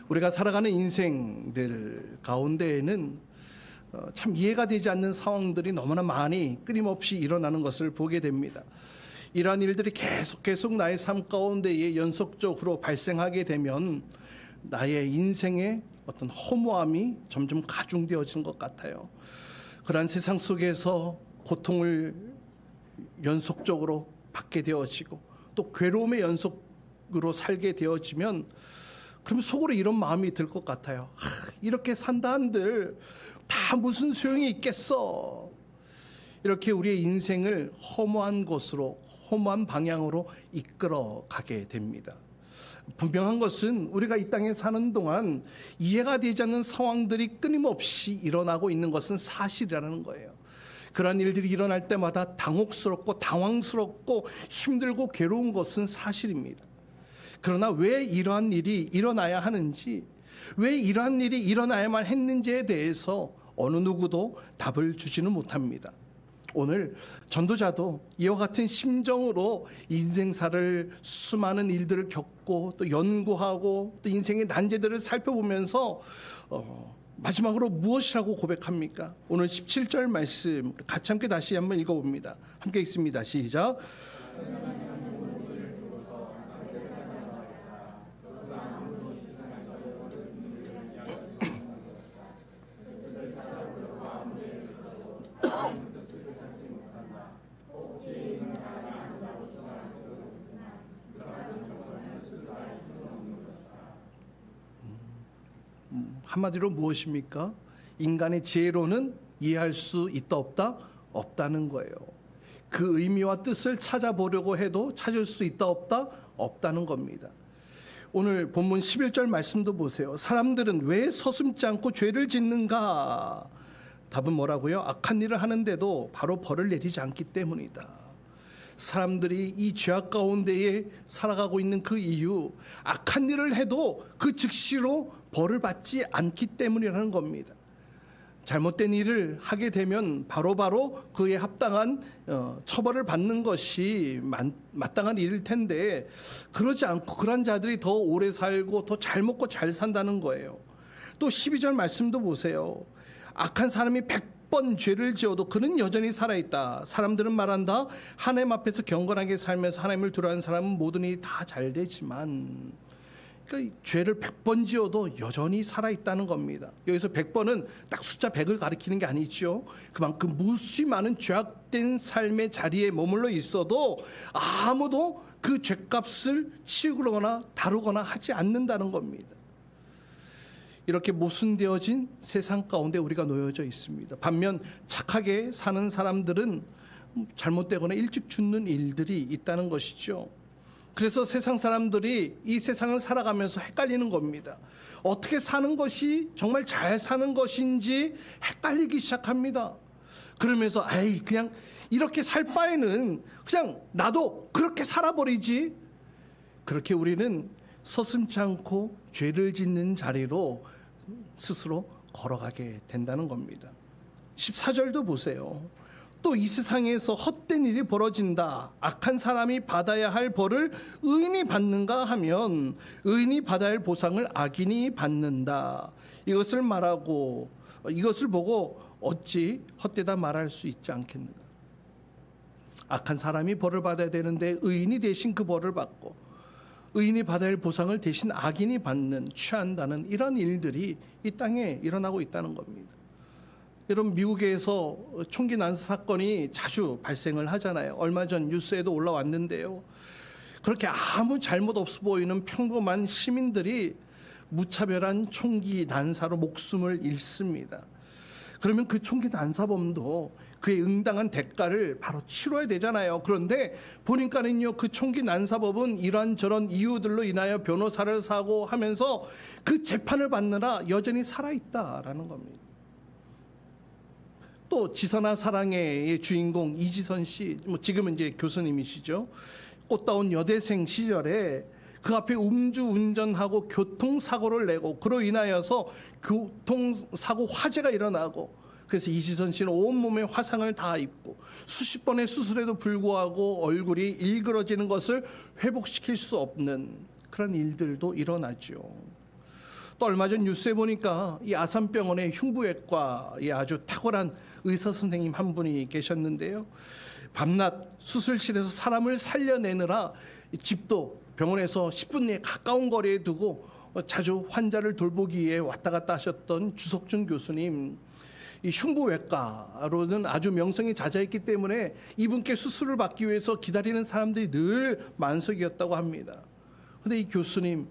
우리가 살아가는 인생들 가운데에는 참 이해가 되지 않는 상황들이 너무나 많이 끊임없이 일어나는 것을 보게 됩니다. 이러한 일들이 계속 나의 삶 가운데에 연속적으로 발생하게 되면 나의 인생의 어떤 허무함이 점점 가중되어지는 것 같아요. 그러한 세상 속에서 고통을 연속적으로 받게 되어지고 또 괴로움의 연속으로 살게 되어지면 그러면 속으로 이런 마음이 들 것 같아요. 이렇게 산다 한들 다 무슨 소용이 있겠어. 이렇게 우리의 인생을 허무한 곳으로, 허무한 방향으로 이끌어 가게 됩니다. 분명한 것은 우리가 이 땅에 사는 동안 이해가 되지 않는 상황들이 끊임없이 일어나고 있는 것은 사실이라는 거예요. 그러한 일들이 일어날 때마다 당혹스럽고 당황스럽고 힘들고 괴로운 것은 사실입니다. 그러나 왜 이러한 일이 일어나야 하는지, 왜 이러한 일이 일어나야만 했는지에 대해서 어느 누구도 답을 주지는 못합니다. 오늘 전도자도 이와 같은 심정으로 인생사를 수많은 일들을 겪고 또 연구하고 또 인생의 난제들을 살펴보면서 마지막으로 무엇이라고 고백합니까? 오늘 17절 말씀 같이 함께 다시 한번 읽어봅니다. 함께 읽습니다. 시작. 한마디로 무엇입니까? 인간의 지혜로는 이해할 수 있다 없다? 없다는 거예요. 그 의미와 뜻을 찾아보려고 해도 찾을 수 있다 없다? 없다는 겁니다. 오늘 본문 11절 말씀도 보세요. 사람들은 왜 서슴지 않고 죄를 짓는가? 답은 뭐라고요? 악한 일을 하는데도 바로 벌을 내리지 않기 때문이다. 사람들이 이 죄악 가운데에 살아가고 있는 그 이유, 악한 일을 해도 그 즉시로 벌을 받지 않기 때문이라는 겁니다. 잘못된 일을 하게 되면 바로바로 그에 합당한 처벌을 받는 것이 마땅한 일일 텐데 그러지 않고 그런 자들이 더 오래 살고 더 잘 먹고 잘 산다는 거예요. 또 12절 말씀도 보세요. 악한 사람이 100번 죄를 지어도 그는 여전히 살아있다. 사람들은 말한다. 하나님 앞에서 경건하게 살면서 하나님을 두려워하는 사람은 모든 다 잘 되지만, 그러니까 죄를 100번 지어도 여전히 살아있다는 겁니다. 여기서 100번은 딱 숫자 100을 가리키는 게 아니죠. 그만큼 무수히 많은 죄악된 삶의 자리에 머물러 있어도 아무도 그 죄값을 치우거나 다루거나 하지 않는다는 겁니다. 이렇게 모순되어진 세상 가운데 우리가 놓여져 있습니다. 반면 착하게 사는 사람들은 잘못되거나 일찍 죽는 일들이 있다는 것이죠. 그래서 세상 사람들이 이 세상을 살아가면서 헷갈리는 겁니다. 어떻게 사는 것이 정말 잘 사는 것인지 헷갈리기 시작합니다. 그러면서 그냥 이렇게 살 바에는 그냥 나도 그렇게 살아버리지. 그렇게 우리는 서슴지 않고 죄를 짓는 자리로 스스로 걸어가게 된다는 겁니다. 14절도 보세요. 또 이 세상에서 헛된 일이 벌어진다. 악한 사람이 받아야 할 벌을 의인이 받는가 하면 의인이 받아야 할 보상을 악인이 받는다. 이것을 말하고 이것을 보고 어찌 헛되다 말할 수 있지 않겠는가. 악한 사람이 벌을 받아야 되는데 의인이 대신 그 벌을 받고 의인이 받아야 할 보상을 대신 악인이 취한다는 이런 일들이 이 땅에 일어나고 있다는 겁니다. 여러분, 미국에서 총기 난사 사건이 자주 발생을 하잖아요. 얼마 전 뉴스에도 올라왔는데요. 그렇게 아무 잘못 없어 보이는 평범한 시민들이 무차별한 총기 난사로 목숨을 잃습니다. 그러면 그 총기 난사범도 그에 응당한 대가를 바로 치러야 되잖아요. 그런데 보니까는요, 그 총기 난사범은 이런저런 이유들로 인하여 변호사를 사고 하면서 그 재판을 받느라 여전히 살아있다라는 겁니다. 또 지선아 사랑해의 주인공 이지선 씨, 지금은 이제 교수님이시죠. 꽃다운 여대생 시절에 그 앞에 음주운전하고 교통사고를 내고 그로 인하여서 교통사고 화재가 일어나고, 그래서 이지선 씨는 온몸에 화상을 다 입고 수십 번의 수술에도 불구하고 얼굴이 일그러지는 것을 회복시킬 수 없는 그런 일들도 일어나죠. 또 얼마 전 뉴스에 보니까 이 아산병원의 흉부외과에 아주 탁월한 의사 선생님 한 분이 계셨는데요. 밤낮 수술실에서 사람을 살려내느라 집도 병원에서 10분 내에 가까운 거리에 두고 자주 환자를 돌보기 위해 왔다 갔다 하셨던 주석준 교수님. 이 흉부외과로는 아주 명성이 자자했기 때문에 이분께 수술을 받기 위해서 기다리는 사람들이 늘 만석이었다고 합니다. 그런데 이 교수님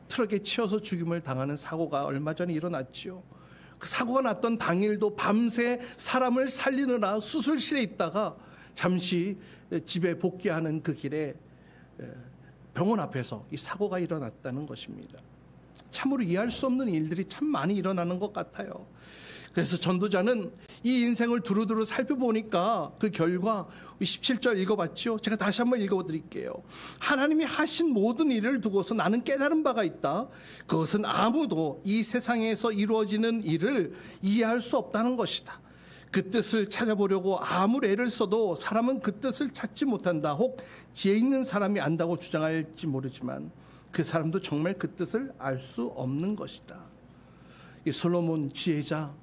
트럭에 치여서 죽임을 당하는 사고가 얼마 전에 일어났지요. 그 사고가 났던 당일도 밤새 사람을 살리느라 수술실에 있다가 잠시 집에 복귀하는 그 길에 병원 앞에서 이 사고가 일어났다는 것입니다. 참으로 이해할 수 없는 일들이 참 많이 일어나는 것 같아요. 그래서 전도자는 이 인생을 두루두루 살펴보니까 그 결과 17절 읽어봤죠. 제가 다시 한번 읽어드릴게요. 하나님이 하신 모든 일을 두고서 나는 깨달은 바가 있다. 그것은 아무도 이 세상에서 이루어지는 일을 이해할 수 없다는 것이다. 그 뜻을 찾아보려고 아무리 애를 써도 사람은 그 뜻을 찾지 못한다. 혹 지혜 있는 사람이 안다고 주장할지 모르지만 그 사람도 정말 그 뜻을 알 수 없는 것이다. 이 솔로몬 지혜자,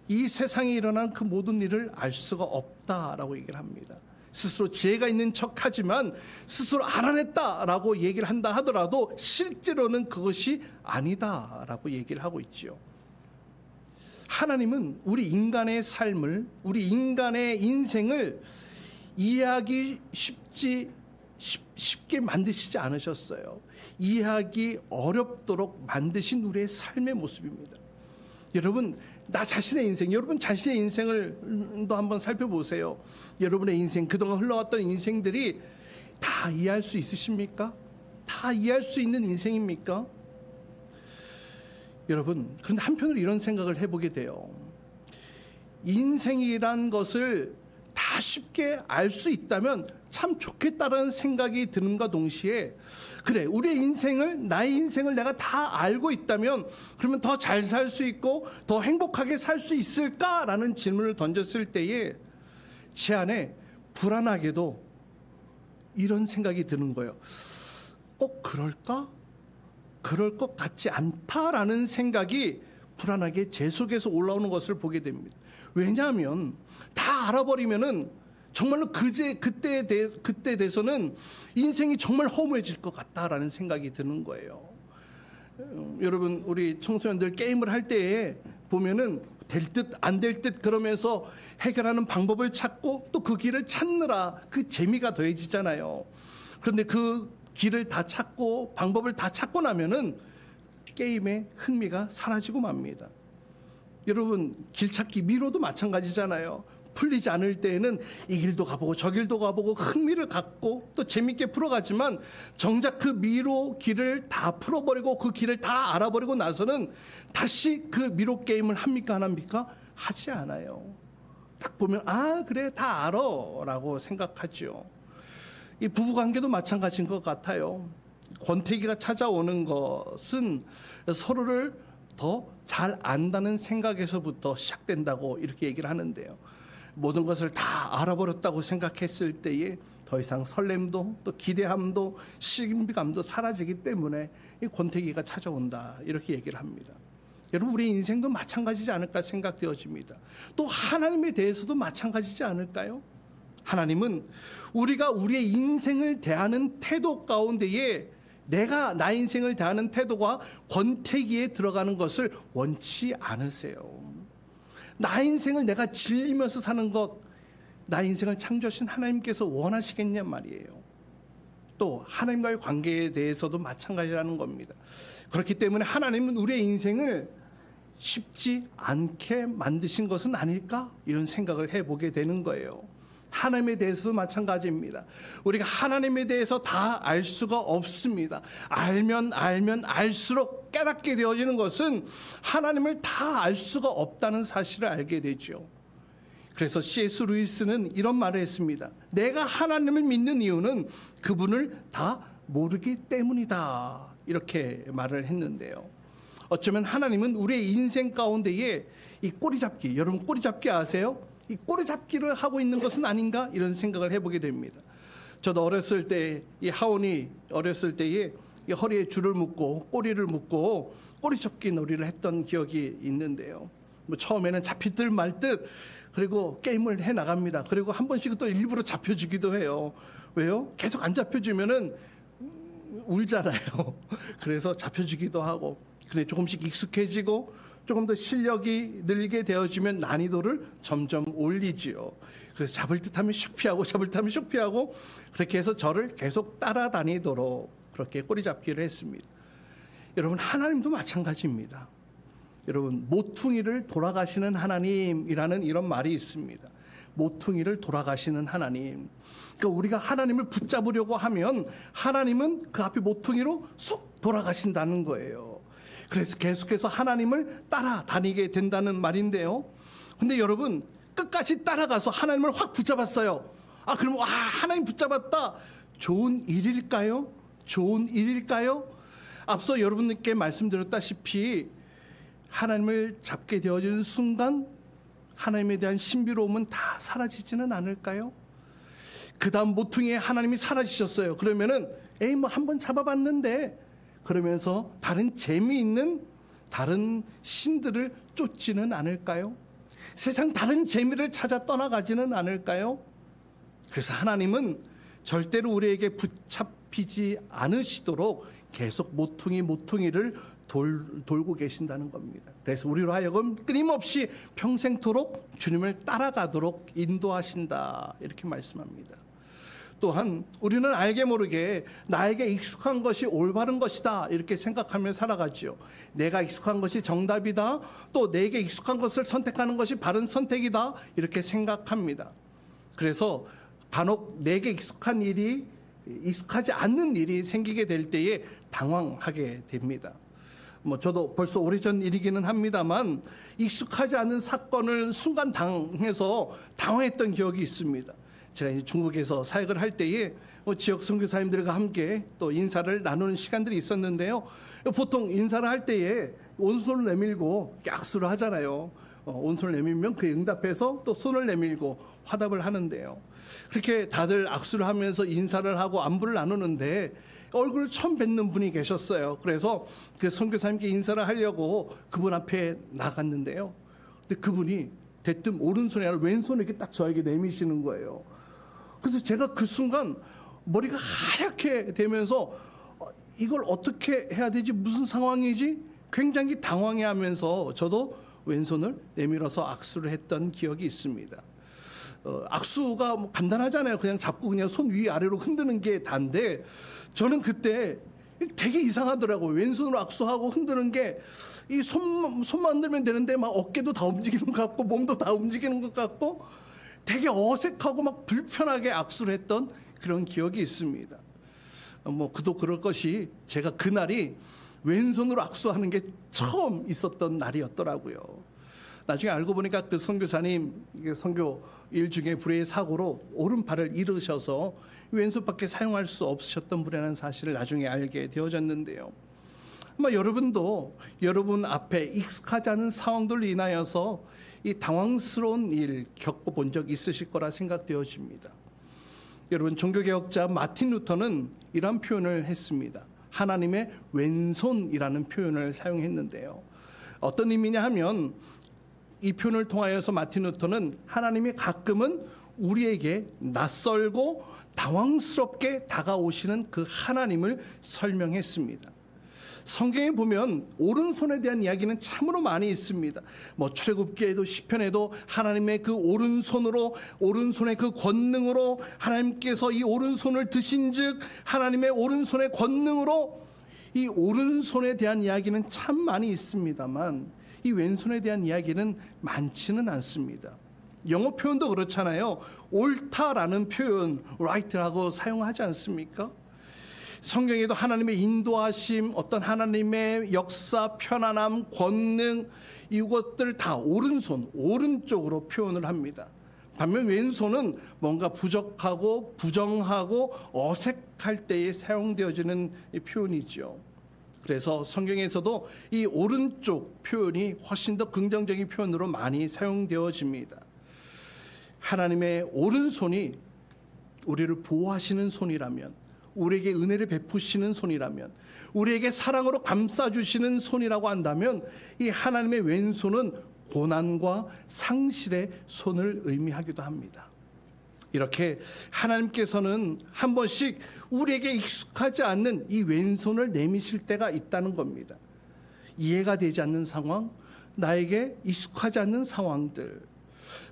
이 세상에 일어난 그 모든 일을 알 수가 없다라고 얘기를 합니다. 스스로 지혜가 있는 척하지만 스스로 알아냈다라고 얘기를 한다 하더라도 실제로는 그것이 아니다라고 얘기를 하고 있지요. 하나님은 우리 인간의 삶을, 우리 인간의 인생을 이해하기 쉽게 만드시지 않으셨어요. 이해하기 어렵도록 만드신 우리의 삶의 모습입니다. 여러분, 나 자신의 인생, 여러분 자신의 인생을 또 한번 살펴보세요. 여러분의 인생, 그동안 흘러왔던 인생들이 다 이해할 수 있으십니까? 다 이해할 수 있는 인생입니까? 여러분, 그런데 한편으로 이런 생각을 해보게 돼요. 인생이란 것을 다 쉽게 알 수 있다면 참 좋겠다라는 생각이 드는과 동시에, 그래, 우리의 인생을, 나의 인생을 내가 다 알고 있다면 그러면 더 잘 살 수 있고 더 행복하게 살 수 있을까라는 질문을 던졌을 때에 제 안에 불안하게도 이런 생각이 드는 거예요. 꼭 그럴까? 그럴 것 같지 않다라는 생각이 불안하게 제 속에서 올라오는 것을 보게 됩니다. 왜냐하면 다 알아버리면은 정말로 그때에 대해서는 인생이 정말 허무해질 것 같다라는 생각이 드는 거예요. 여러분, 우리 청소년들 게임을 할 때에 보면은 될 듯 안 될 듯 그러면서 해결하는 방법을 찾고 또 그 길을 찾느라 그 재미가 더해지잖아요. 그런데 그 길을 다 찾고 방법을 다 찾고 나면은 게임의 흥미가 사라지고 맙니다. 여러분, 길 찾기 미로도 마찬가지잖아요. 풀리지 않을 때에는 이 길도 가보고 저 길도 가보고 흥미를 갖고 또 재밌게 풀어가지만 정작 그 미로 길을 다 풀어버리고 그 길을 다 알아버리고 나서는 다시 그 미로 게임을 합니까 안 합니까? 하지 않아요. 딱 보면 아 그래 다 알아 라고 생각하죠. 이 부부관계도 마찬가지인 것 같아요. 권태기가 찾아오는 것은 서로를 더 잘 안다는 생각에서부터 시작된다고 이렇게 얘기를 하는데요. 모든 것을 다 알아버렸다고 생각했을 때에 더 이상 설렘도 또 기대함도 신비감도 사라지기 때문에 이 권태기가 찾아온다 이렇게 얘기를 합니다. 여러분, 우리 인생도 마찬가지지 않을까 생각되어집니다. 또 하나님에 대해서도 마찬가지지 않을까요? 하나님은 우리가 우리의 인생을 대하는 태도 가운데에 내가 나 인생을 대하는 태도가 권태기에 들어가는 것을 원치 않으세요. 나 인생을 내가 질리면서 사는 것, 나 인생을 창조하신 하나님께서 원하시겠냐 말이에요. 또 하나님과의 관계에 대해서도 마찬가지라는 겁니다. 그렇기 때문에 하나님은 우리의 인생을 쉽지 않게 만드신 것은 아닐까? 이런 생각을 해보게 되는 거예요. 하나님에 대해서도 마찬가지입니다. 우리가 하나님에 대해서 다 알 수가 없습니다. 알면 알수록 깨닫게 되어지는 것은 하나님을 다 알 수가 없다는 사실을 알게 되죠. 그래서 C.S. 루이스는 이런 말을 했습니다. 내가 하나님을 믿는 이유는 그분을 다 모르기 때문이다. 이렇게 말을 했는데요. 어쩌면 하나님은 우리의 인생 가운데에 이 꼬리잡기, 여러분 꼬리잡기 아세요? 이 꼬리잡기를 하고 있는 것은 아닌가 이런 생각을 해보게 됩니다. 저도 어렸을 때 이 하온이 어렸을 때에 이 허리에 줄을 묶고 꼬리를 묶고 꼬리접기 놀이를 했던 기억이 있는데요. 뭐 처음에는 잡히들 말듯 그리고 게임을 해 나갑니다. 그리고 한 번씩은 또 일부러 잡혀주기도 해요. 왜요? 계속 안 잡혀주면은 울잖아요. 그래서 잡혀주기도 하고, 그래 조금씩 익숙해지고 조금 더 실력이 늘게 되어지면 난이도를 점점 올리지요. 그래서 잡을 듯하면 슉 피하고 잡을 듯하면 슉 피하고 그렇게 해서 저를 계속 따라다니도록 그렇게 꼬리 잡기를 했습니다. 여러분, 하나님도 마찬가지입니다. 여러분, 모퉁이를 돌아가시는 하나님이라는 이런 말이 있습니다. 모퉁이를 돌아가시는 하나님. 그러니까 우리가 하나님을 붙잡으려고 하면 하나님은 그 앞에 모퉁이로 쑥 돌아가신다는 거예요. 그래서 계속해서 하나님을 따라다니게 된다는 말인데요. 근데 여러분, 끝까지 따라가서 하나님을 확 붙잡았어요. 그럼 하나님 붙잡았다. 좋은 일일까요? 좋은 일일까요? 앞서 여러분께 말씀드렸다시피 하나님을 잡게 되어지는 순간 하나님에 대한 신비로움은 다 사라지지는 않을까요? 그 다음 모퉁이에 하나님이 사라지셨어요. 그러면은 뭐 한번 잡아봤는데 그러면서 다른 재미있는 다른 신들을 쫓지는 않을까요? 세상 다른 재미를 찾아 떠나가지는 않을까요? 그래서 하나님은 절대로 우리에게 붙잡히지 않으시도록 계속 모퉁이를 돌고 계신다는 겁니다. 그래서 우리로 하여금 끊임없이 평생토록 주님을 따라가도록 인도하신다, 이렇게 말씀합니다. 또한 우리는 알게 모르게 나에게 익숙한 것이 올바른 것이다 이렇게 생각하며 살아가지요. 내가 익숙한 것이 정답이다, 또 내게 익숙한 것을 선택하는 것이 바른 선택이다 이렇게 생각합니다. 그래서 간혹 내게 익숙하지 않는 일이 생기게 될 때에 당황하게 됩니다. 저도 벌써 오래전 일이기는 합니다만 익숙하지 않은 사건을 순간 당해서 당황했던 기억이 있습니다. 제가 이제 중국에서 사역을 할 때에 지역 선교사님들과 함께 또 인사를 나누는 시간들이 있었는데요. 보통 인사를 할 때에 오른손을 내밀고 악수를 하잖아요. 오른손을 내밀면 그에 응답해서 또 손을 내밀고 화답을 하는데요. 그렇게 다들 악수를 하면서 인사를 하고 안부를 나누는데 얼굴을 처음 뵙는 분이 계셨어요. 그래서 그 선교사님께 인사를 하려고 그분 앞에 나갔는데요. 근데 그분이 대뜸 오른손이 아니라 왼손을 이렇게 딱 저에게 내미시는 거예요. 그래서 제가 그 순간 머리가 하얗게 되면서 이걸 어떻게 해야 되지? 무슨 상황이지? 굉장히 당황해하면서 저도 왼손을 내밀어서 악수를 했던 기억이 있습니다. 악수가 간단하잖아요. 그냥 잡고 그냥 손 위아래로 흔드는 게 다인데 저는 그때 되게 이상하더라고요. 왼손으로 악수하고 흔드는 게 이 손만 흔들면 되는데 막 어깨도 다 움직이는 것 같고 몸도 다 움직이는 것 같고 되게 어색하고 막 불편하게 악수를 했던 그런 기억이 있습니다. 그도 그럴 것이 제가 그날이 왼손으로 악수하는 게 처음 있었던 날이었더라고요. 나중에 알고 보니까 그 선교사님 선교 일 중에 불의의 사고로 오른팔을 잃으셔서 왼손밖에 사용할 수 없으셨던 분이라는 사실을 나중에 알게 되어졌는데요. 아마 여러분도 여러분 앞에 익숙하지 않은 상황들로 인하여서 이 당황스러운 일 겪어본 적 있으실 거라 생각되어집니다. 여러분, 종교개혁자 마틴 루터는 이런 표현을 했습니다. 하나님의 왼손이라는 표현을 사용했는데요. 어떤 의미냐 하면 이 표현을 통하여서 마틴 루터는 하나님이 가끔은 우리에게 낯설고 당황스럽게 다가오시는 그 하나님을 설명했습니다. 성경에 보면 오른손에 대한 이야기는 참으로 많이 있습니다. 출애굽기에도 시편에도 하나님의 그 오른손의 그 권능으로 하나님께서 이 오른손을 드신즉 하나님의 오른손의 권능으로 이 오른손에 대한 이야기는 참 많이 있습니다만 이 왼손에 대한 이야기는 많지는 않습니다. 영어 표현도 그렇잖아요. 옳다라는 표현 right라고 사용하지 않습니까? 성경에도 하나님의 인도하심, 어떤 하나님의 역사, 편안함, 권능 이것들 다 오른쪽으로 표현을 합니다. 반면 왼손은 뭔가 부족하고 부정하고 어색할 때에 사용되어지는 표현이죠. 그래서 성경에서도 이 오른쪽 표현이 훨씬 더 긍정적인 표현으로 많이 사용되어집니다. 하나님의 오른손이 우리를 보호하시는 손이라면, 우리에게 은혜를 베푸시는 손이라면, 우리에게 사랑으로 감싸주시는 손이라고 한다면, 이 하나님의 왼손은 고난과 상실의 손을 의미하기도 합니다. 이렇게 하나님께서는 한 번씩 우리에게 익숙하지 않는 이 왼손을 내미실 때가 있다는 겁니다. 이해가 되지 않는 상황, 나에게 익숙하지 않는 상황들,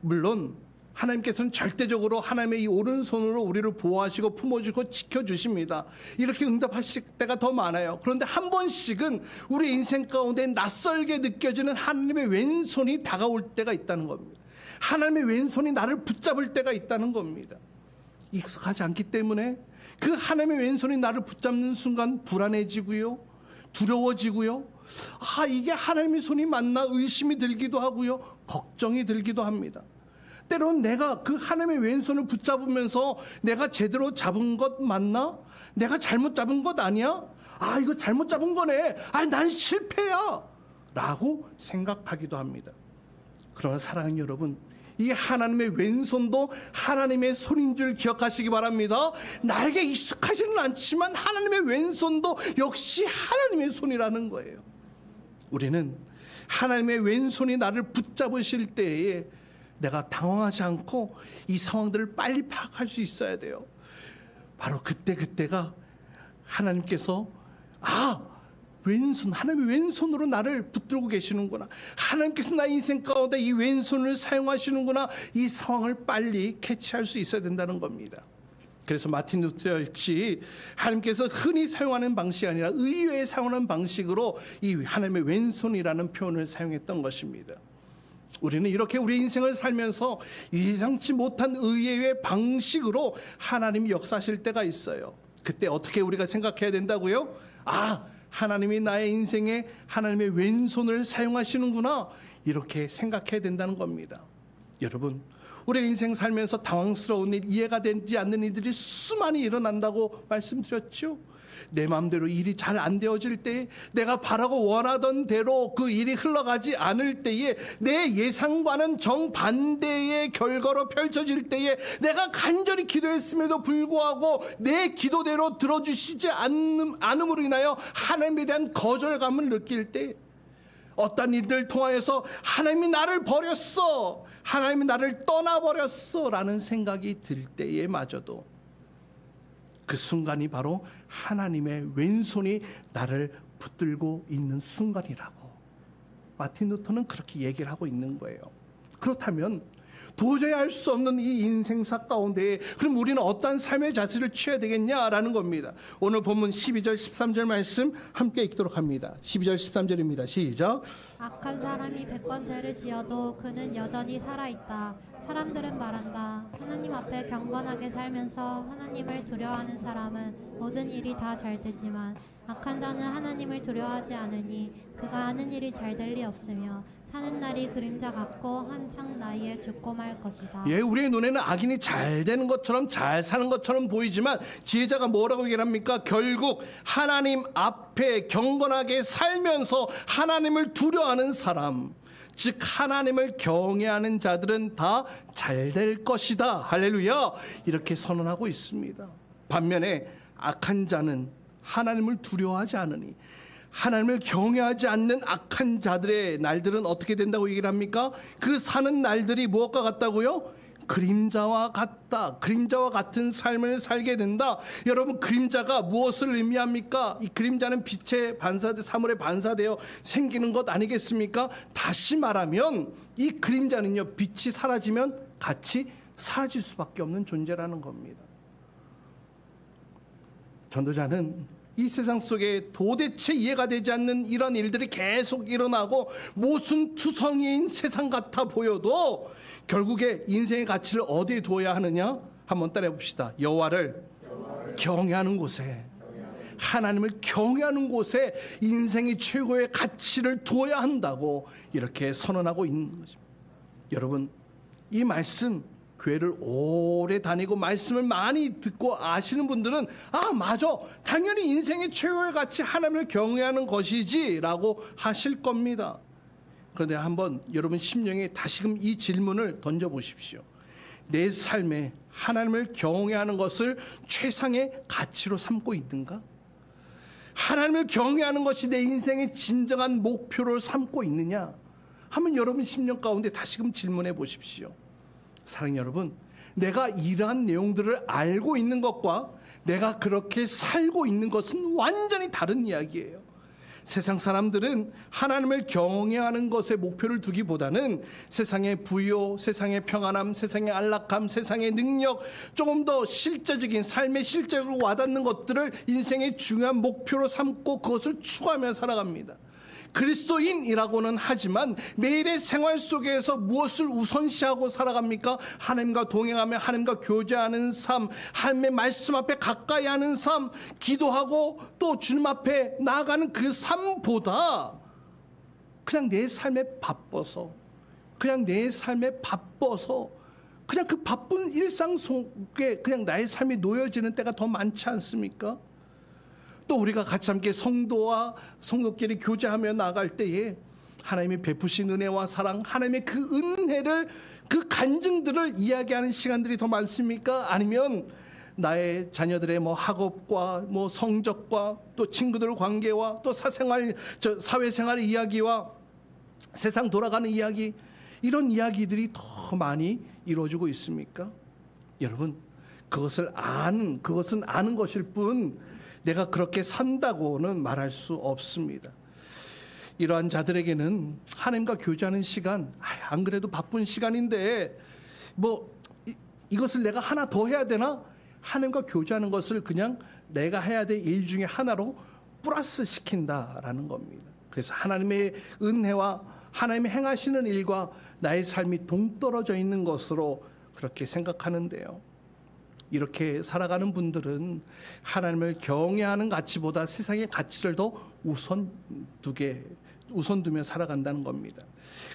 물론 하나님께서는 절대적으로 하나님의 이 오른손으로 우리를 보호하시고 품어주고 지켜주십니다. 이렇게 응답하실 때가 더 많아요. 그런데 한 번씩은 우리 인생 가운데 낯설게 느껴지는 하나님의 왼손이 다가올 때가 있다는 겁니다. 하나님의 왼손이 나를 붙잡을 때가 있다는 겁니다. 익숙하지 않기 때문에 그 하나님의 왼손이 나를 붙잡는 순간 불안해지고요, 두려워지고요, 이게 하나님의 손이 맞나 의심이 들기도 하고요, 걱정이 들기도 합니다. 때로는 내가 그 하나님의 왼손을 붙잡으면서 내가 제대로 잡은 것 맞나? 내가 잘못 잡은 것 아니야? 이거 잘못 잡은 거네. 난 실패야 라고 생각하기도 합니다. 그러나 사랑하는 여러분, 이 하나님의 왼손도 하나님의 손인 줄 기억하시기 바랍니다. 나에게 익숙하지는 않지만 하나님의 왼손도 역시 하나님의 손이라는 거예요. 우리는 하나님의 왼손이 나를 붙잡으실 때에 내가 당황하지 않고 이 상황들을 빨리 파악할 수 있어야 돼요. 바로 그때가 하나님께서 하나님의 왼손으로 나를 붙들고 계시는구나, 하나님께서 나의 인생 가운데 이 왼손을 사용하시는구나, 이 상황을 빨리 캐치할 수 있어야 된다는 겁니다. 그래서 마틴 루터 역시 하나님께서 흔히 사용하는 방식이 아니라 의외에 사용하는 방식으로 이 하나님의 왼손이라는 표현을 사용했던 것입니다. 우리는 이렇게 우리 인생을 살면서 예상치 못한 의외의 방식으로 하나님이 역사하실 때가 있어요. 그때 어떻게 우리가 생각해야 된다고요? 하나님이 나의 인생에 하나님의 왼손을 사용하시는구나, 이렇게 생각해야 된다는 겁니다. 여러분, 우리 인생 살면서 당황스러운 일, 이해가 되지 않는 일들이 수많이 일어난다고 말씀드렸죠. 내 마음대로 일이 잘 안 되어질 때에, 내가 바라고 원하던 대로 그 일이 흘러가지 않을 때에, 내 예상과는 정반대의 결과로 펼쳐질 때에 내가 간절히 기도했음에도 불구하고 내 기도대로 들어주시지 않음으로 인하여 하나님에 대한 거절감을 느낄 때, 어떤 일들 통하여서 하나님이 나를 버렸어, 하나님이 나를 떠나버렸어 라는 생각이 들 때에 마저도 그 순간이 바로 하나님의 왼손이 나를 붙들고 있는 순간이라고 마틴 루터는 그렇게 얘기를 하고 있는 거예요. 그렇다면 도저히 할 수 없는 이 인생사 가운데 그럼 우리는 어떠한 삶의 자세를 취해야 되겠냐라는 겁니다. 오늘 본문 12절 13절 말씀 함께 읽도록 합니다. 12절 13절입니다. 시작. 악한 사람이 100번 죄를 지어도 그는 여전히 살아있다. 사람들은 말한다. 하나님 앞에 경건하게 살면서 하나님을 두려워하는 사람은 모든 일이 다 잘 되지만 악한 자는 하나님을 두려워하지 않으니 그가 하는 일이 잘 될 리 없으며 사는 날이 그림자 같고 한창 나이에 죽고 말 것이다. 우리의 눈에는 악인이 잘 되는 것처럼 잘 사는 것처럼 보이지만 지혜자가 뭐라고 얘기를 합니까? 결국 하나님 앞에 경건하게 살면서 하나님을 두려워하는 사람, 즉 하나님을 경외하는 자들은 다 잘 될 것이다. 할렐루야. 이렇게 선언하고 있습니다. 반면에 악한 자는 하나님을 두려워하지 않으니, 하나님을 경외하지 않는 악한 자들의 날들은 어떻게 된다고 얘기를 합니까? 그 사는 날들이 무엇과 같다고요? 그림자와 같다. 그림자와 같은 삶을 살게 된다. 여러분, 그림자가 무엇을 의미합니까? 이 그림자는 빛의 반사대, 사물의 반사되어 생기는 것 아니겠습니까? 다시 말하면 이 그림자는요, 빛이 사라지면 같이 사라질 수밖에 없는 존재라는 겁니다. 전도자는 이 세상 속에 도대체 이해가 되지 않는 이런 일들이 계속 일어나고 모순투성이인 세상 같아 보여도 결국에 인생의 가치를 어디에 두어야 하느냐? 한번 따라해 봅시다. 여호와를 경외하는 곳에, 하나님을 경외하는 곳에 인생의 최고의 가치를 두어야 한다고 이렇게 선언하고 있는 것입니다. 여러분, 이 말씀, 교회를 오래 다니고 말씀을 많이 듣고 아시는 분들은 맞아, 당연히 인생의 최고의 가치 하나님을 경외하는 것이지 라고 하실 겁니다. 그런데 한번 여러분 심령에 다시금 이 질문을 던져보십시오. 내 삶에 하나님을 경외하는 것을 최상의 가치로 삼고 있는가? 하나님을 경외하는 것이 내 인생의 진정한 목표로 삼고 있느냐? 한번 여러분 심령 가운데 다시금 질문해 보십시오. 사랑하는 여러분, 내가 이러한 내용들을 알고 있는 것과 내가 그렇게 살고 있는 것은 완전히 다른 이야기예요. 세상 사람들은 하나님을 경외하는 것에 목표를 두기보다는 세상의 부요, 세상의 평안함, 세상의 안락함, 세상의 능력, 조금 더 실제적인 삶의 실제로 와닿는 것들을 인생의 중요한 목표로 삼고 그것을 추구하며 살아갑니다. 그리스도인이라고는 하지만 매일의 생활 속에서 무엇을 우선시하고 살아갑니까? 하나님과 동행하며 하나님과 교제하는 삶, 하나님의 말씀 앞에 가까이 하는 삶, 기도하고 또 주님 앞에 나아가는 그 삶보다 그냥 내 삶에 바빠서 그냥 그 바쁜 일상 속에 그냥 나의 삶이 놓여지는 때가 더 많지 않습니까? 또 우리가 같이 함께 성도끼리 교제하며 나아갈 때에 하나님이 베푸신 은혜와 사랑, 하나님의 그 은혜를, 그 간증들을 이야기하는 시간들이 더 많습니까? 아니면 나의 자녀들의 학업과 성적과 또 친구들 관계와 또 사회생활의 이야기와 세상 돌아가는 이야기, 이런 이야기들이 더 많이 이루어지고 있습니까? 여러분, 그것은 아는 것일 뿐 내가 그렇게 산다고는 말할 수 없습니다. 이러한 자들에게는 하나님과 교제하는 시간, 안 그래도 바쁜 시간인데 이것을 내가 하나 더 해야 되나? 하나님과 교제하는 것을 그냥 내가 해야 될 일 중에 하나로 플러스 시킨다라는 겁니다. 그래서 하나님의 은혜와 하나님의 행하시는 일과 나의 삶이 동떨어져 있는 것으로 그렇게 생각하는데요. 이렇게 살아가는 분들은 하나님을 경외하는 가치보다 세상의 가치를 더 우선 두며 살아간다는 겁니다.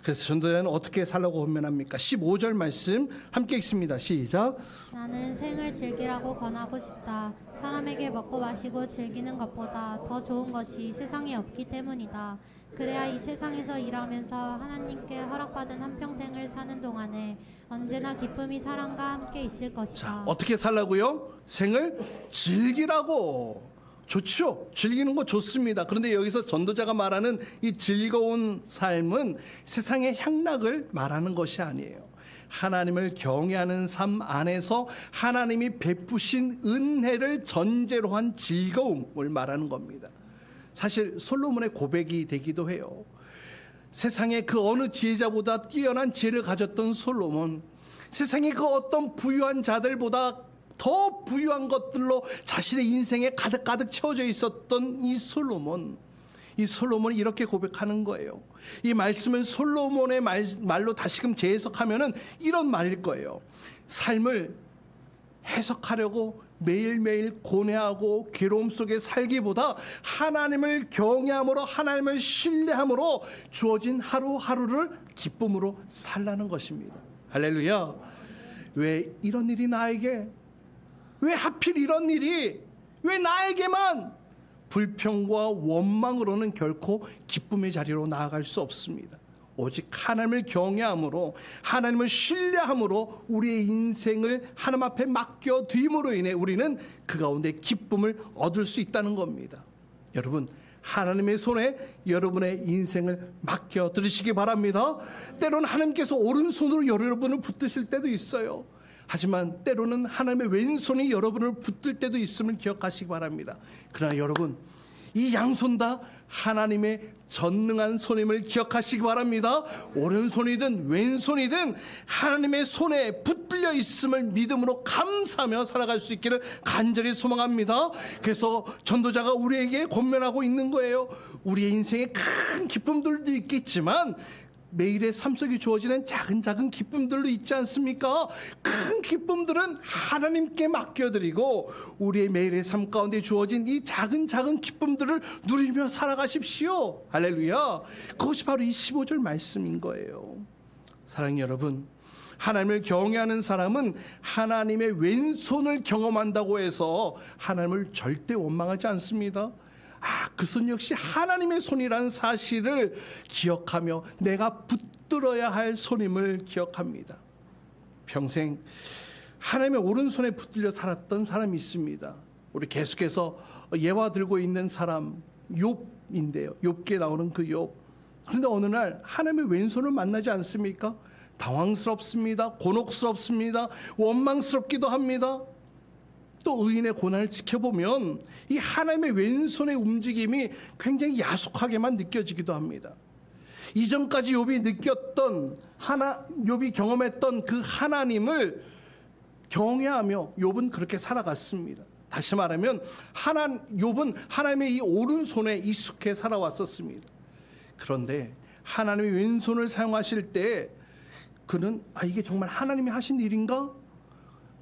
그래서 전도자는 어떻게 살라고 권면합니까? 15절 말씀 함께 읽습니다. 시작. 나는 생을 즐기라고 권하고 싶다. 사람에게 먹고 마시고 즐기는 것보다 더 좋은 것이 세상에 없기 때문이다. 그래야 이 세상에서 일하면서 하나님께 허락받은 한평생을 사는 동안에 언제나 기쁨이 사랑과 함께 있을 것이다. 자, 어떻게 살라고요? 생을 즐기라고. 좋죠. 즐기는 거 좋습니다. 그런데 여기서 전도자가 말하는 이 즐거운 삶은 세상의 향락을 말하는 것이 아니에요. 하나님을 경외하는 삶 안에서 하나님이 베푸신 은혜를 전제로 한 즐거움을 말하는 겁니다. 사실 솔로몬의 고백이 되기도 해요. 세상의 그 어느 지혜자보다 뛰어난 지혜를 가졌던 솔로몬, 세상의 그 어떤 부유한 자들보다 더 부유한 것들로 자신의 인생에 가득가득 채워져 있었던 이 솔로몬이 이렇게 고백하는 거예요. 이 말씀은 솔로몬의 말로 다시금 재해석하면은 이런 말일 거예요. 삶을 해석하려고 매일매일 고뇌하고 괴로움 속에 살기보다 하나님을 경외함으로, 하나님을 신뢰함으로 주어진 하루하루를 기쁨으로 살라는 것입니다. 할렐루야. 왜 이런 일이 나에게, 왜 하필 이런 일이, 왜 나에게만? 불평과 원망으로는 결코 기쁨의 자리로 나아갈 수 없습니다. 오직 하나님을 경외함으로, 하나님을 신뢰함으로 우리의 인생을 하나님 앞에 맡겨드림으로 인해 우리는 그 가운데 기쁨을 얻을 수 있다는 겁니다. 여러분, 하나님의 손에 여러분의 인생을 맡겨드리시기 바랍니다. 때로는 하나님께서 오른손으로 여러분을 붙드실 때도 있어요. 하지만 때로는 하나님의 왼손이 여러분을 붙들 때도 있음을 기억하시기 바랍니다. 그러나 여러분, 이 양손 다 하나님의 전능한 손임을 기억하시기 바랍니다. 오른손이든 왼손이든 하나님의 손에 붙들려 있음을 믿음으로 감사하며 살아갈 수 있기를 간절히 소망합니다. 그래서 전도자가 우리에게 권면하고 있는 거예요. 우리의 인생에 큰 기쁨들도 있겠지만 매일의 삶 속에 주어지는 작은 기쁨들도 있지 않습니까? 큰 기쁨들은 하나님께 맡겨드리고 우리의 매일의 삶 가운데 주어진 이 작은 기쁨들을 누리며 살아가십시오. 할렐루야. 그것이 바로 이 15절 말씀인 거예요. 사랑하는 여러분, 하나님을 경외하는 사람은 하나님의 왼손을 경험한다고 해서 하나님을 절대 원망하지 않습니다. 그 손 역시 하나님의 손이라는 사실을 기억하며 내가 붙들어야 할 손임을 기억합니다. 평생 하나님의 오른손에 붙들려 살았던 사람이 있습니다. 우리 계속해서 예화 들고 있는 사람 욥인데요. 욥기에 나오는 그 욥. 그런데 어느 날 하나님의 왼손을 만나지 않습니까? 당황스럽습니다. 곤혹스럽습니다. 원망스럽기도 합니다. 또 의인의 고난을 지켜보면 이 하나님의 왼손의 움직임이 굉장히 야속하게만 느껴지기도 합니다. 이전까지 욥이 느꼈던 욥이 경험했던 그 하나님을 경외하며 욥은 그렇게 살아갔습니다. 다시 말하면 욥은 하나님의 이 오른손에 익숙해 살아왔었습니다. 그런데 하나님의 왼손을 사용하실 때 그는 이게 정말 하나님이 하신 일인가?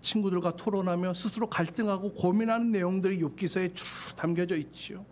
친구들과 토론하며 스스로 갈등하고 고민하는 내용들이 욥기서에 쭉 담겨져 있지요.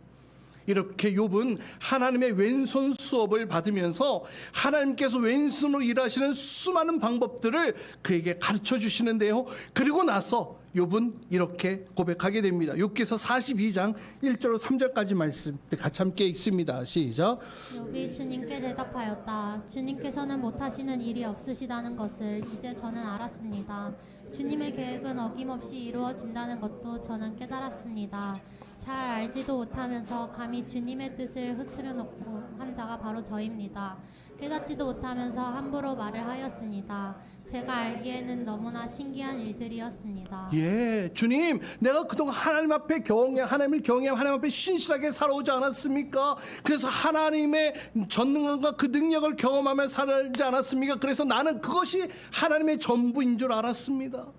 이렇게 욥은 하나님의 왼손 수업을 받으면서 하나님께서 왼손으로 일하시는 수많은 방법들을 그에게 가르쳐 주시는데요. 그리고 나서 욥은 이렇게 고백하게 됩니다. 욥기서 42장 1절 3절까지 말씀 같이 함께 읽습니다. 시작. 욥이 주님께 대답하였다. 주님께서는 못하시는 일이 없으시다는 것을 이제 저는 알았습니다. 주님의 계획은 어김없이 이루어진다는 것도 저는 깨달았습니다. 잘 알지도 못하면서 감히 주님의 뜻을 흐트려 놓고 한 자가 바로 저입니다. 깨닫지도 못하면서 함부로 말을 하였습니다. 제가 알기에는 너무나 신기한 일들이었습니다. 예, 주님, 내가 그동안 하나님 앞에 하나님을 경외하며 하나님 앞에 신실하게 살아오지 않았습니까? 그래서 하나님의 전능함과 그 능력을 경험하며 살지 않았습니까? 그래서 나는 그것이 하나님의 전부인 줄 알았습니다.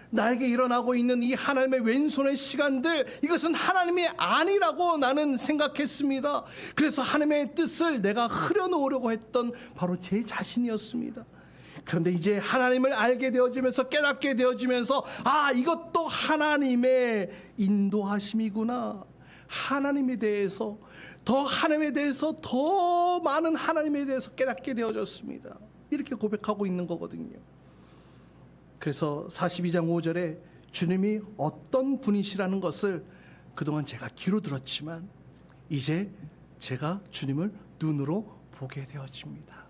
나에게 일어나고 있는 이 하나님의 왼손의 시간들, 이것은 하나님이 아니라고 나는 생각했습니다. 그래서 하나님의 뜻을 내가 흐려놓으려고 했던 바로 제 자신이었습니다. 그런데 이제 하나님을 알게 되어지면서 깨닫게 되어지면서 이것도 하나님의 인도하심이구나. 하나님에 대해서 더 많은 하나님에 대해서 깨닫게 되어졌습니다. 이렇게 고백하고 있는 거거든요. 그래서 42장 5절에 주님이 어떤 분이시라는 것을 그동안 제가 귀로 들었지만 이제 제가 주님을 눈으로 보게 되어집니다.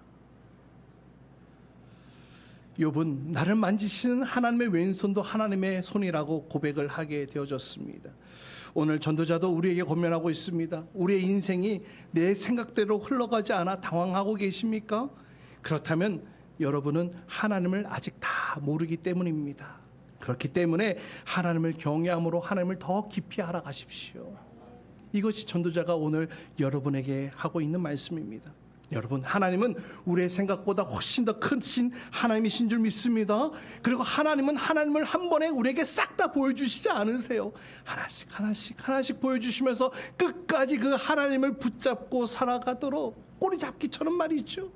욥은 나를 만지시는 하나님의 왼손도 하나님의 손이라고 고백을 하게 되어졌습니다. 오늘 전도자도 우리에게 권면하고 있습니다. 우리의 인생이 내 생각대로 흘러가지 않아 당황하고 계십니까? 그렇다면 여러분은 하나님을 아직 다 모르기 때문입니다. 그렇기 때문에 하나님을 경외함으로 하나님을 더 깊이 알아가십시오. 이것이 전도자가 오늘 여러분에게 하고 있는 말씀입니다. 여러분, 하나님은 우리의 생각보다 훨씬 더 크신 하나님이신 줄 믿습니다. 그리고 하나님은 하나님을 한 번에 우리에게 싹 다 보여주시지 않으세요. 하나씩 보여주시면서 끝까지 그 하나님을 붙잡고 살아가도록 꼬리잡기처럼 말이죠.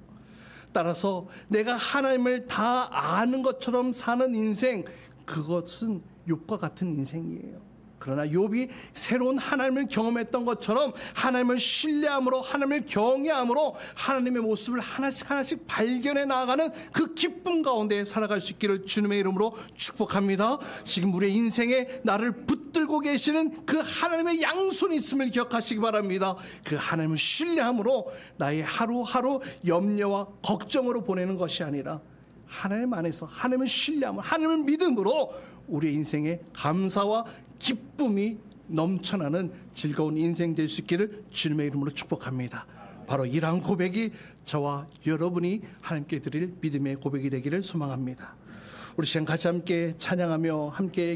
따라서 내가 하나님을 다 아는 것처럼 사는 인생, 그것은 욥과 같은 인생이에요. 그러나 욥이 새로운 하나님을 경험했던 것처럼 하나님을 신뢰함으로, 하나님을 경외함으로 하나님의 모습을 하나씩 발견해 나아가는 그 기쁨 가운데 살아갈 수 있기를 주님의 이름으로 축복합니다. 지금 우리의 인생에 나를 붙들고 계시는 그 하나님의 양손이 있음을 기억하시기 바랍니다. 그 하나님을 신뢰함으로 나의 하루하루 염려와 걱정으로 보내는 것이 아니라 하나님 안에서 하나님을 신뢰함으로, 하나님을 믿음으로 우리의 인생에 감사와 기쁨이 넘쳐나는 즐거운 인생 될 수 있기를 주님의 이름으로 축복합니다. 바로 이러한 고백이 저와 여러분이 하나님께 드릴 믿음의 고백이 되기를 소망합니다. 우리 시간 같이 함께 찬양하며 함께